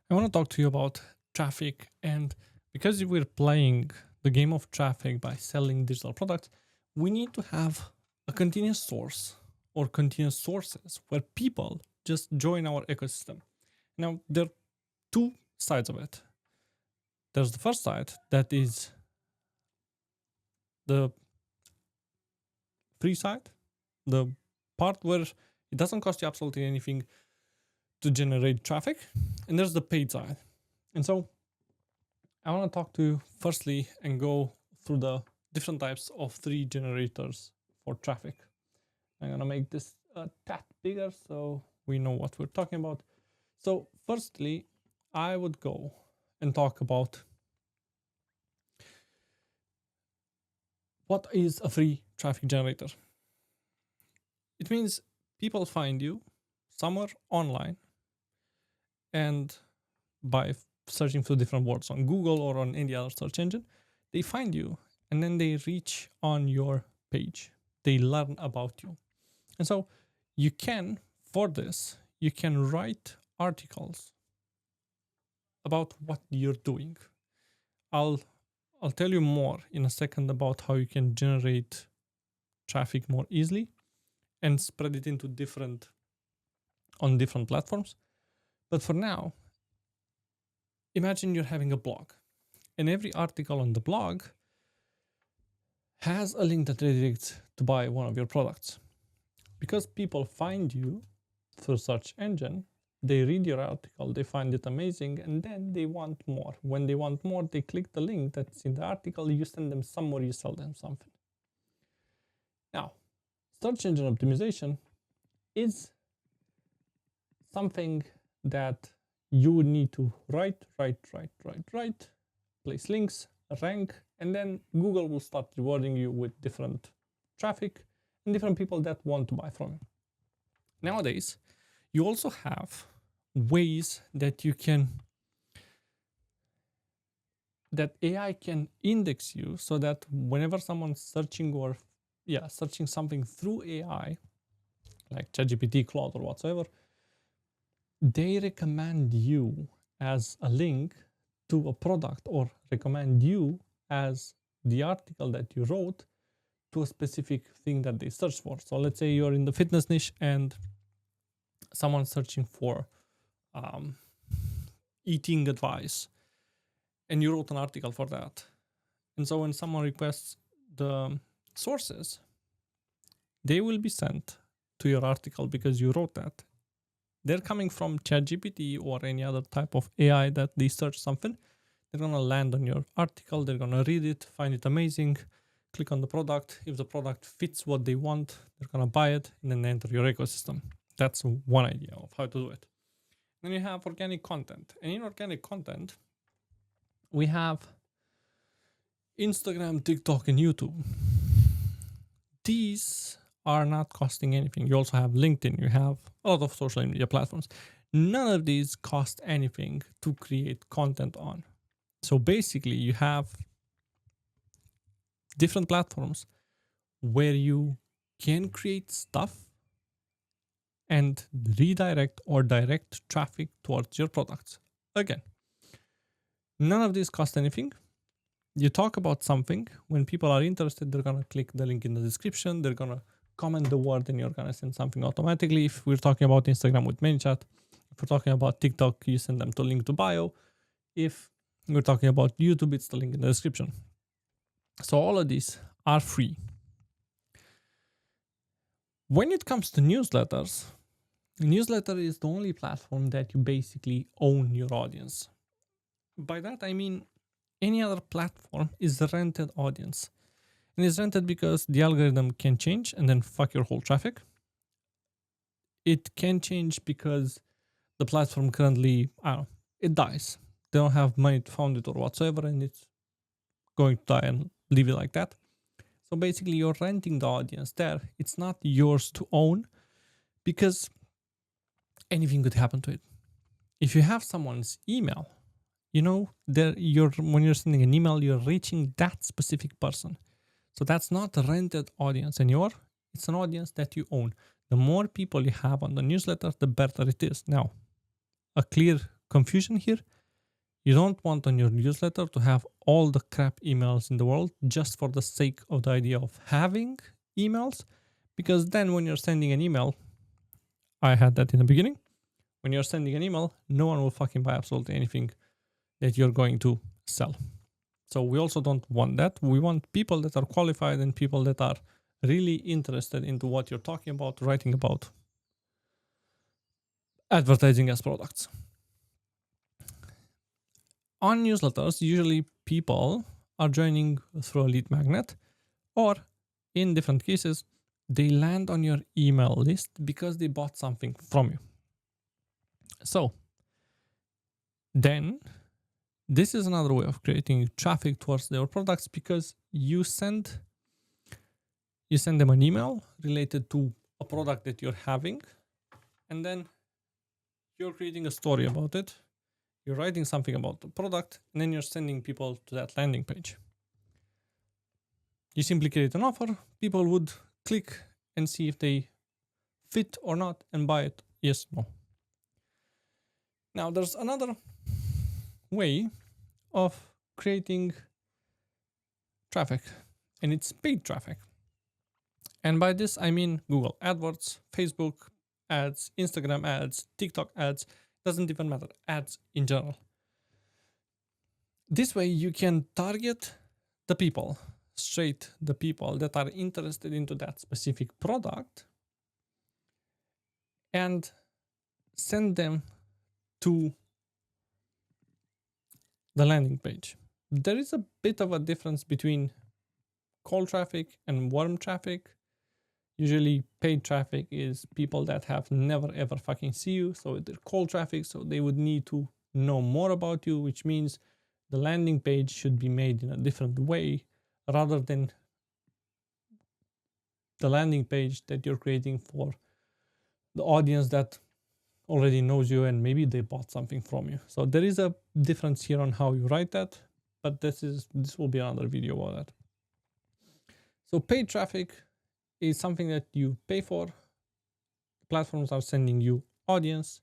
I want to talk to you about traffic. And because we're playing the game of traffic by selling digital products, we need to have a continuous source or continuous sources where people just join our ecosystem. Now, there are two sides of it. There's the first side that is the free side, the part where it doesn't cost you absolutely anything to generate traffic. And there's the paid side. And so I want to talk to you firstly and go through the different types of three generators for traffic. I'm going to make this a tad bigger so we know what we're talking about. So firstly, I would go and talk about what is a free traffic generator. It means people find you somewhere online, and by searching for different words on Google or on any other search engine, they find you and then they reach on your page. They learn about you. And so you can, for this, you can write articles about what you're doing. I'll tell you more in a second about how you can generate traffic more easily and spread it into different platforms. But for now, imagine you're having a blog, and every article on the blog has a link that redirects to buy one of your products. Because people find you through search engine, they read your article, they find it amazing, and then they want more. When they want more, they click the link that's in the article, you send them some more, you sell them something. Now, search engine optimization is something that you would need to write, place links, rank, and then Google will start rewarding you with different traffic and different people that want to buy from you. Nowadays, you also have ways that AI can index you so that whenever someone's searching something through AI, like ChatGPT, Claude, or whatsoever, they recommend you as a link to a product or recommend you as the article that you wrote to a specific thing that they search for. So let's say you're in the fitness niche and someone's searching for eating advice, and you wrote an article for that. And so when someone requests the sources, they will be sent to your article because you wrote that. They're coming from ChatGPT or any other type of AI that they search something. They're going to land on your article. They're going to read it, find it amazing, click on the product. If the product fits what they want, they're going to buy it and then enter your ecosystem. That's one idea of how to do it. Then you have organic content. And in organic content, we have Instagram, TikTok, and YouTube. These are not costing anything. You also have LinkedIn. You have a lot of social media platforms. None of these cost anything to create content on. So basically, you have different platforms where you can create stuff and redirect or direct traffic towards your products. Again, none of these cost anything. You talk about something. When people are interested, they're going to click the link in the description. They're going to comment the word and you're going to send something automatically. If we're talking about Instagram with ManyChat, if we're talking about TikTok, you send them to link to bio. If we're talking about YouTube, it's the link in the description. So all of these are free. When it comes to newsletters, a newsletter is the only platform that you basically own your audience. By that, I mean any other platform is a rented audience. And it's rented because the algorithm can change and then fuck your whole traffic. It can change because the platform currently, it dies. They don't have money to found it or whatsoever, and it's going to die and leave it like that. So basically, you're renting the audience there. It's not yours to own because anything could happen to it. If you have someone's email, when you're sending an email, you're reaching that specific person. So that's not a rented audience anymore. It's an audience that you own. The more people you have on the newsletter, the better it is. Now, a clear confusion here. You don't want on your newsletter to have all the crap emails in the world just for the sake of the idea of having emails, because then when you're sending an email, I had that in the beginning, when you're sending an email, no one will fucking buy absolutely anything that you're going to sell. So we also don't want that. We want people that are qualified and people that are really interested into what you're talking about, writing about, advertising as products. On newsletters, usually people are joining through a lead magnet, or in different cases, they land on your email list because they bought something from you. So then this is another way of creating traffic towards their products, because you send them an email related to a product that you're having, and then you're creating a story about it. You're writing something about the product, and then you're sending people to that landing page. You simply create an offer. People would click and see if they fit or not and buy it. Yes, no. Now, there's another way of creating traffic, and it's paid traffic. And by this, I mean Google AdWords, Facebook ads, Instagram ads, TikTok ads, doesn't even matter, ads in general. This way you can target the people that are interested into that specific product and send them to the landing page. There is a bit of a difference between cold traffic and warm traffic. Usually paid traffic is people that have never ever fucking see you, so they're cold traffic, so they would need to know more about you, which means the landing page should be made in a different way rather than the landing page that you're creating for the audience that already knows you and maybe they bought something from you. So there is a difference here on how you write that, but this will be another video about that. So paid traffic is something that you pay for. Platforms are sending you audience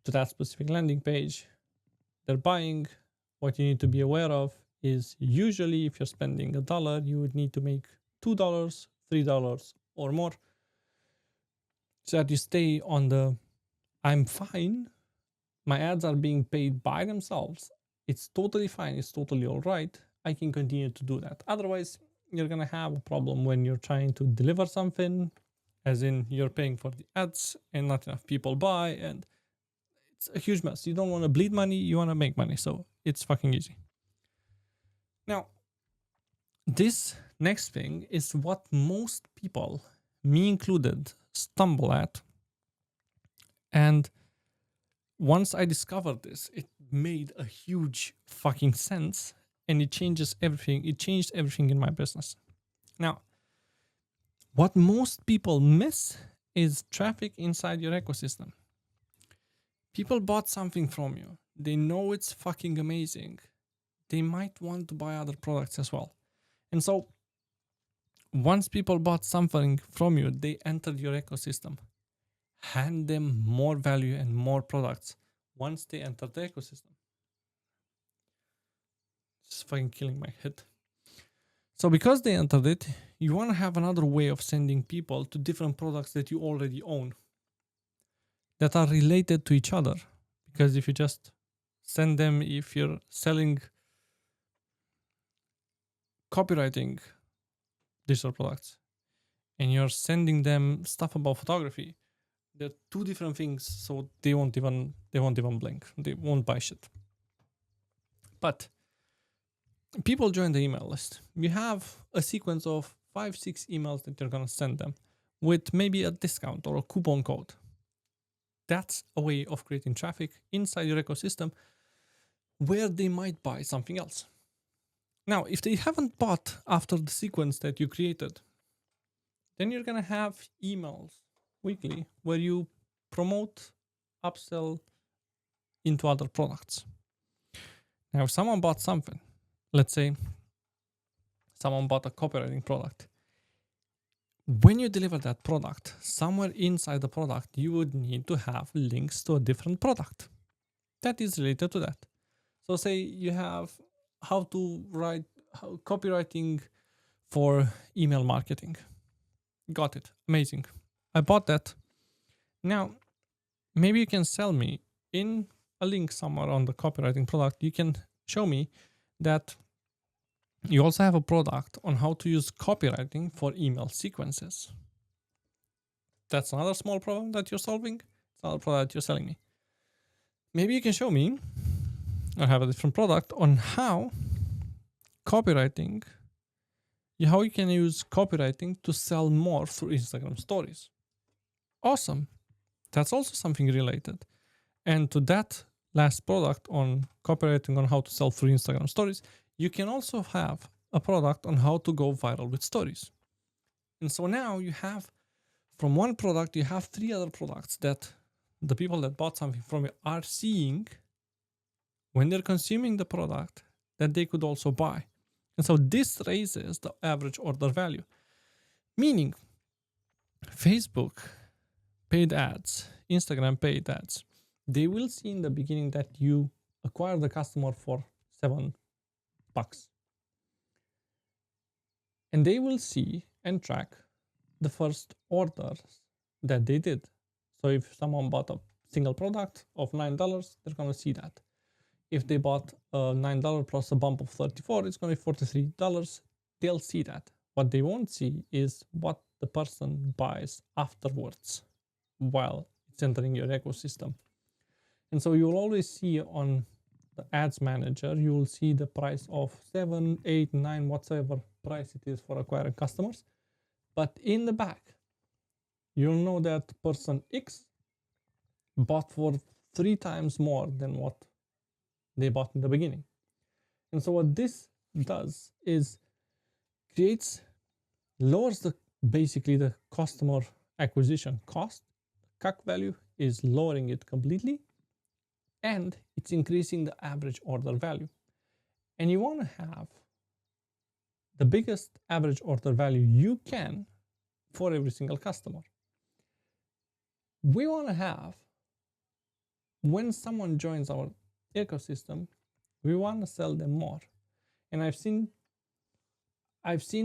to that specific landing page. They're buying. What you need to be aware of is usually if you're spending $1, you would need to make $2, $3 or more, so that you stay on the I'm fine. My ads are being paid by themselves. It's totally fine. It's totally all right. I can continue to do that. Otherwise, you're going to have a problem when you're trying to deliver something, as in you're paying for the ads and not enough people buy, and it's a huge mess. You don't want to bleed money, you want to make money, so it's fucking easy. Now, this next thing is what most people, me included, stumble at. And once I discovered this, it made a huge fucking sense. And it changes everything. It changed everything in my business. Now, what most people miss is traffic inside your ecosystem. People bought something from you. They know it's fucking amazing. They might want to buy other products as well. And so, once people bought something from you, they entered your ecosystem. Hand them more value and more products once they enter the ecosystem. It's fucking killing my head. So because they entered it, you want to have another way of sending people to different products that you already own that are related to each other. Because if you just send them, if you're selling copywriting digital products and you're sending them stuff about photography, they're two different things, so they won't even blink. They won't buy shit. But people join the email list. You have a sequence of 5-6 emails that you're going to send them with maybe a discount or a coupon code. That's a way of creating traffic inside your ecosystem where they might buy something else. Now, if they haven't bought after the sequence that you created, then you're going to have emails weekly where you promote, upsell into other products. Now, if someone bought something, let's say someone bought a copywriting product. When you deliver that product, somewhere inside the product, you would need to have links to a different product. that is related to that. So say you have how to write copywriting for email marketing. Got it. Amazing. I bought that. Now, maybe you can sell me in a link somewhere on the copywriting product. You can show me that you also have a product on how to use copywriting for email sequences. That's another small problem that you're solving. It's another product that you're selling me. Maybe you can show me or have a different product on how copywriting, how you can use copywriting to sell more through Instagram stories. Awesome. That's also something related. And to that last product on copywriting on how to sell through Instagram stories, you can also have a product on how to go viral with stories. And so now you have, from one product, you have 3 other products that the people that bought something from you are seeing when they're consuming the product that they could also buy. And so this raises the average order value. Meaning, Facebook paid ads, Instagram paid ads, they will see in the beginning that you acquire the customer for $7. And they will see and track the first orders that they did. So if someone bought a single product of $9, they're going to see that. If they bought $9 plus a bump of 34, it's going to be $43. They'll see that. What they won't see is what the person buys afterwards while it's entering your ecosystem. And so you'll always see on the ads manager, you will see the price of 7, 8, 9, whatsoever price it is for acquiring customers. But in the back, you'll know that person X bought for 3 times more than what they bought in the beginning. And so what this does is lowers basically the customer acquisition cost. CAC value is lowering it completely, and it's increasing the average order value. And you want to have the biggest average order value you can for every single customer. We want to have, when someone joins our ecosystem, we want to sell them more. And I've seen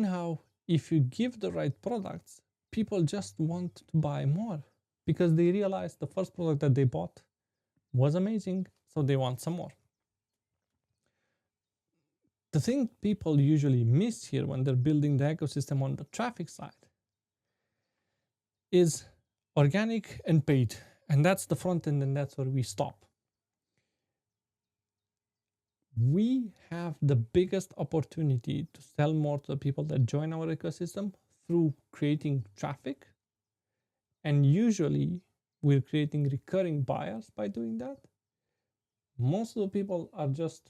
how if you give the right products, people just want to buy more because they realize the first product that they bought was amazing, so they want some more. The thing people usually miss here when they're building the ecosystem on the traffic side is organic and paid. And that's the front end, and that's where we stop. We have the biggest opportunity to sell more to the people that join our ecosystem through creating traffic. And usually we're creating recurring buyers by doing that. Most of the people are just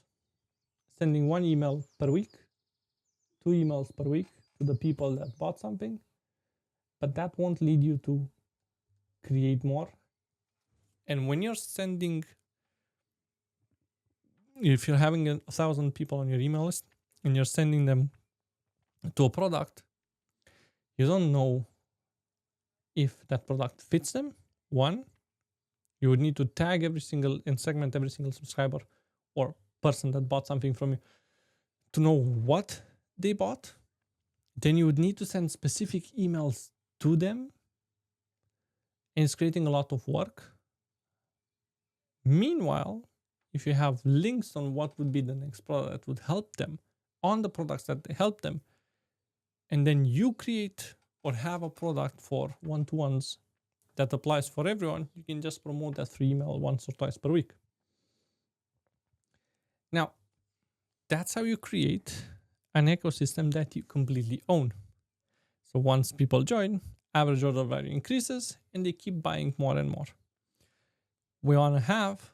sending 1 email per week, 2 emails per week to the people that bought something, but that won't lead you to create more. And when you're sending, if you're having 1,000 people on your email list and you're sending them to a product, you don't know if that product fits them. 1, you would need to tag and segment every single subscriber or person that bought something from you to know what they bought. Then you would need to send specific emails to them, and it's creating a lot of work. Meanwhile, if you have links on what would be the next product that would help them on the products that they help them, and then you create or have a product for one-to-ones that applies for everyone, you can just promote that through email once or twice per week. Now, that's how you create an ecosystem that you completely own. So once people join, average order value increases and they keep buying more and more. We want to have,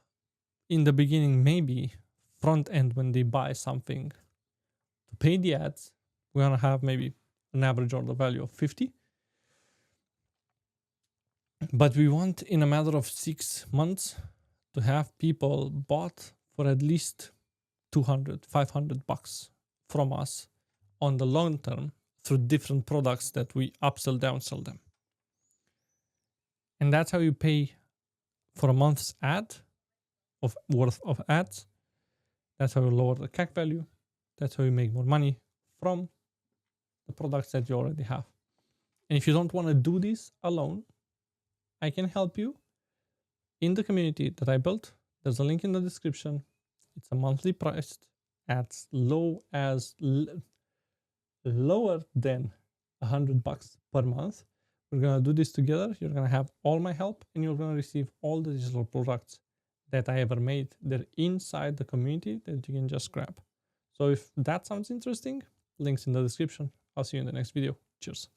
in the beginning, maybe front end when they buy something to pay the ads, we want to have maybe an average order value of 50. But we want, in a matter of 6 months, to have people bought for at least $200, $500 from us on the long term through different products that we upsell, downsell them. And that's how you pay for a month's ad worth of ads. That's how you lower the CAC value. That's how you make more money from the products that you already have. And if you don't want to do this alone, I can help you in the community that I built. There's a link in the description. It's a monthly price at lower than $100 per month. We're going to do this together. You're going to have all my help, and you're going to receive all the digital products that I ever made. They're inside the community that you can just grab. So if that sounds interesting, links in the description. I'll see you in the next video. Cheers.